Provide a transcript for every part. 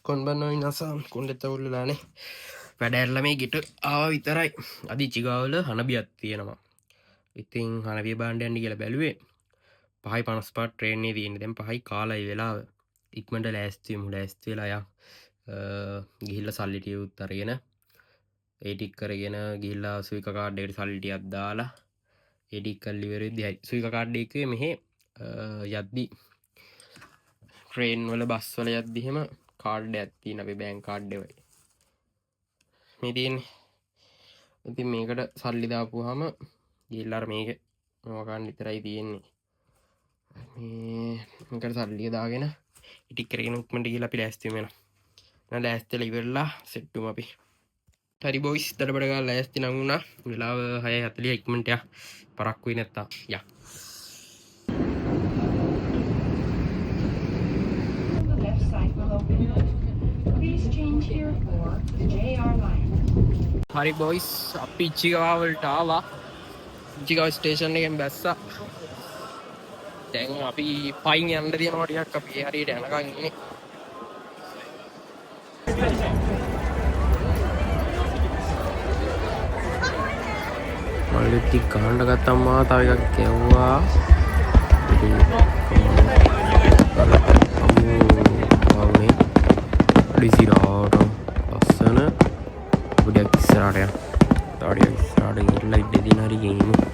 කොන්බන්න විනාසම් කොන්ඩෙත උල්ලලානේ වැඩැරල මේ ගෙට ආව විතරයි අධි චිගාවල හනබියත් තියෙනවා ඉතින් හනවිය බාණ්ඩයන්ඩි කියල බැලුවේ පහයි 55 ට්‍රේන්නේ තියන්න දැම් පහයි කාලයි වෙලා ඉක්මට ලෑස්තියමු ලෑස්තිවෙලාය ගිහිල්ල සල්ලිටියයුත් අරගෙන ඒටික් කරගෙන ගිල්ලා සුවික කාඩ්ඩයට සල්ලිටිය අද්දාලා ඒඩික් කල්ලිවර දිහයි සුවික කාඩ්ඩ එක මෙහෙ යද්දි ට්‍රේන් වල බස්වල යද්දිහෙම කාඩ්ඩ ඇත්ති නබේ බෑන් කාඩ්ඩවයි මිතින් ඉතින් මේකට සල්ලිදාපු හම ගිල්ලර් මේක මොකන් විතරයි තියෙන්නේ මේකට සල්ලිය දාගෙන ඉටික් කරගෙන උක්මට කියලා අපි ලෑස්තිමෙන ලෑස්තල ඉවරලා සෙට්ටුම අපි හරි බොයිස් දරබටගල් ලෑස්ති නංුණා වෙලාව 6:40 ඉක්මට පරක්කුයි නැත්තා යා හරි බොයිස් අපි ඉච්චිකවාවලට ආවා ඉච්චිකව ස්ටේෂන් එකෙන් බැස්සා දැන් අපි පයින් යන්න තියෙනවා ටිකක් අපි හරියට යනකම් ඉන්නේ මල්ලිටි ගහන්න ගත්තම්මා තව එකක් ගැව්වා අඩිසිරාට ලස්සන ගොඩක් ඉස්සරහට තාඩියක් ඉස්සරහට ගිහිල්ලා ඉඩදී හරි ගේමු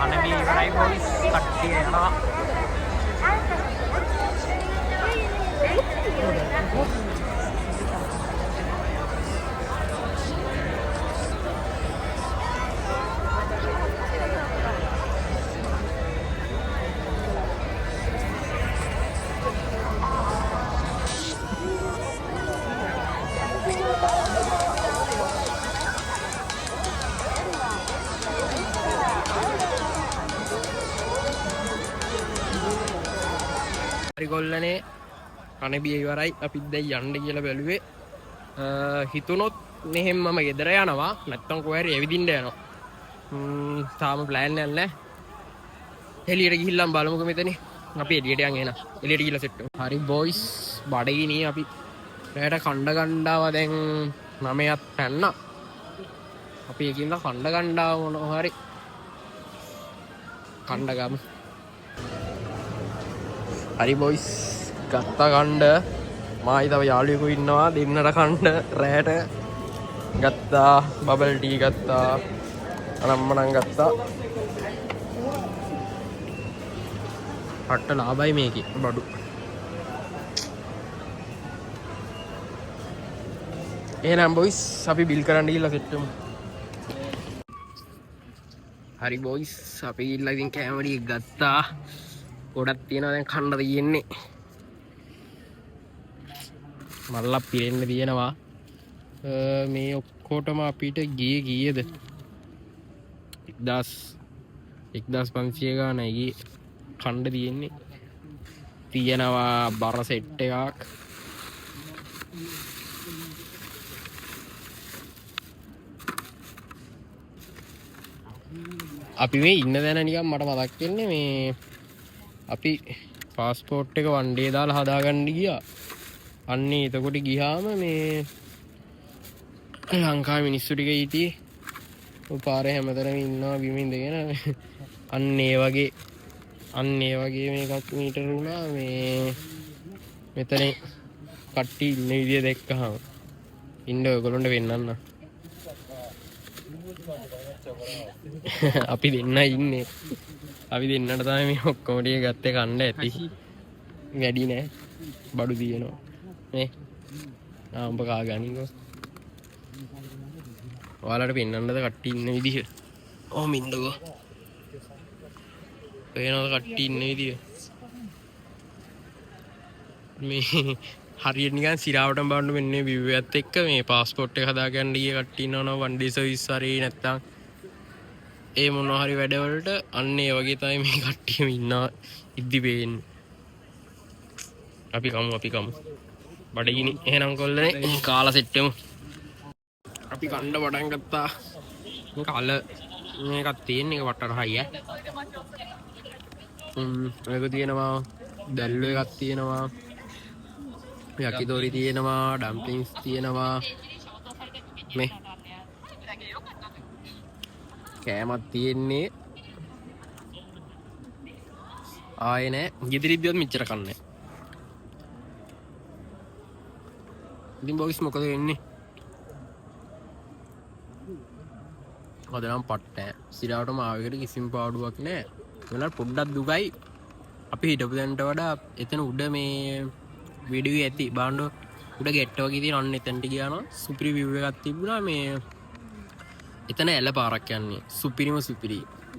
අනවි ඉවරයි බොයිස් කට්ටිය යනවා ගොල්ලනේ අනබිය ඉවරයි අපිත් දැන් යන්න කියලා බැලුවේ හිතුනොත් මෙහෙම මම ගෙදර යනවා නැත්තම් කොහරි ඇවිදින්න යනවා තාම ප්ලෑන් එකක් නැහැ එළියට ගිහිල්ලා බලමුකෝ මෙතනේ අපි එළියට යන් එන එළියට ගිහිල්ලා සෙට් වෙමු හරි බොයිස් බඩගිනි අපි රැයට කණ්ඩ ගණ්ඩාව දැන් 9ක් පැන්න අපි එකින්ද කණ්ඩ ගණ්ඩාව මොනවා හරි කණ්ඩ ගමු හරි බොයිස් ගත්තා කණ්ඩ මායි තව යාළුවෙකු ඉන්නවා දෙන්නට කණ්ඩ රැයට ගත්තා බබල් ටී ගත්තා අනම්මනම් ගත්තා පට්ට ලාභයි මේකේ බඩු එහෙනම් බොයිස් අපි බිල් කරන්න ගිහලා සෙට් වෙමු හරි බොයිස් අපි ගිහලා ඉතින් කැමරි එක ගත්තා ගොඩක් තියෙනවා දැන් කන්න තියෙන්නේ මල්ලක් පිරෙන්න තියෙනවා මේ ඔක්කොටම අපිට ගියේ කීයද 1500 ගානයි ගියේ කන්න තියෙන්නේ තියෙනවා බර සෙට් එකක් අපි මේ ඉන්න දැන නිකන් මට මතක් වෙන්නේ මේ අපි පාස්පෝර්ට් එක වන් ඩේ දාලා හදාගන්න ගියා. අන්නේ එතකොට ගියාම මේ ලංකාවේ මිනිස්සු ටික හිටියේ. පාරේ හැමතැනම ඉන්නවා බිම ඉඳගෙන. අන්න ඒ වගේ මේකක් මීටර වුණා මේ මෙතන කට්ටි ඉන්න විදිය දැක්කහම ඉන්න ඔයගොල්ලන්ට වෙන්නන්න. අපි දෙන්න ඉන්නේ. අපි දෙන්නට තමයි මේ ඔක්කොම ටික ගත්තේ කන්න ඇති. වැඩි නෑ. බඩු දිනනවා. මේ ආඹ කා ගනින්කෝ. ඔයාලට පෙන්නන්නද කට්ටි ඉන්න විදිහ? ඕම ඉන්නකෝ. පේනවද කට්ටි ඉන්න විදිහ? මේ හරියට නිකන් සිරාවටම බලන්න මෙන්න view එකත් එක්ක මේ પાස්පෝර්ට් එක හදාගන්න ගිය කට්ටි ඉන්නවනම් වන් ඩේ සර්විස් හරි නැත්තම් ඒ මොනවා හරි වැඩවලට අන්න ඒ වගේ තමයි මේ කට්ටියම ඉන්නවා ඉද්දි පේන්නේ. අපි කමු බඩගිනි එහෙනම් කොල්ලනේ කාලා සෙට් වෙමු. අපි කන්න පටන් ගත්තා. කල මේකක් තියෙන එක වටරහයි ඈ. මේක තියෙනවා දැල්ලෝ එකක් තියෙනවා. යකිදෝරි තියෙනවා ඩම්ප්ලින්ග්ස් තියෙනවා. මේ කෑමක් තියෙන්නේ ආයේ නෑ ගෙදරිද්දිවත් මෙච්චර කන්නේ. ඉතින් බොයිස් මොකද වෙන්නේ? අද නම් පට්ට සිරාවටම ආවෙකට කිසිම පාඩුවක් නෑ. ඒවලට පොඩ්ඩක් දුකයි. අපි හිටපු දැනට වඩා එතන උඩ මේ වීඩියෝ ඇති බාන්න උඩ ගැට්ට වගේ තියෙන අන්න එතනට ගියා නම් සුපිරි view එකක් තිබුණා. මේ එතන ඇල පාරක් යන්නේ සුපිරිම සුපිරි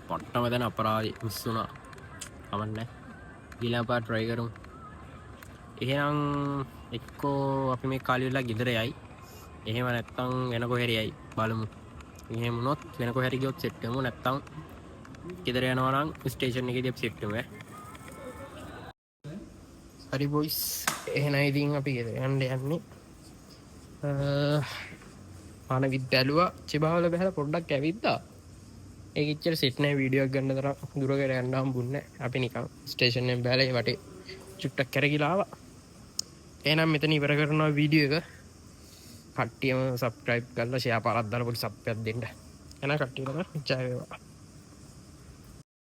පට්ටම දැන අපරාධි මිස් වුණා. කමන්නේ ඊළඟ පාර try කරමු. එහෙනම් එක්කෝ අපි මේ කාලේ වෙලා ගෙදර යයි. එහෙම නැත්තම් වෙන කොහෙරි යයි බලමු. එහෙම වුණොත් වෙන කොහෙරි ගියොත් සෙට් වෙමු. නැත්තම් ගෙදර යනවා නම් ස්ටේෂන් එකේදී අපි සෙට් වෙමු. හරි බොයිස් එහෙනම් ඉතින් අපි ගෙදර යන්න යන්නේ. පානවිත් බැලුවා චිබාවල බහලා පොඩ්ඩක් ඇවිද්දා. ඒක ඉච්චර සෙට් නැහැ වීඩියෝ එකක් ගන්න තරම් දුරකට යන්න හම්බුන්නේ නැහැ. අපි නිකන් ස්ටේෂන් එකෙන් බැලලා ඒ වටේ චුට්ටක් කරගිලා ආවා. එහෙනම් මෙතන ඉවර කරනවා වීඩියෝ එක. කට්ටියම සබ්ස්ක්‍රයිබ් කරලා ෂෙයා පාරක් දාලා පොඩි සබ් එකක් දෙන්න. එහෙනම් කට්ටියට ජය වේවා.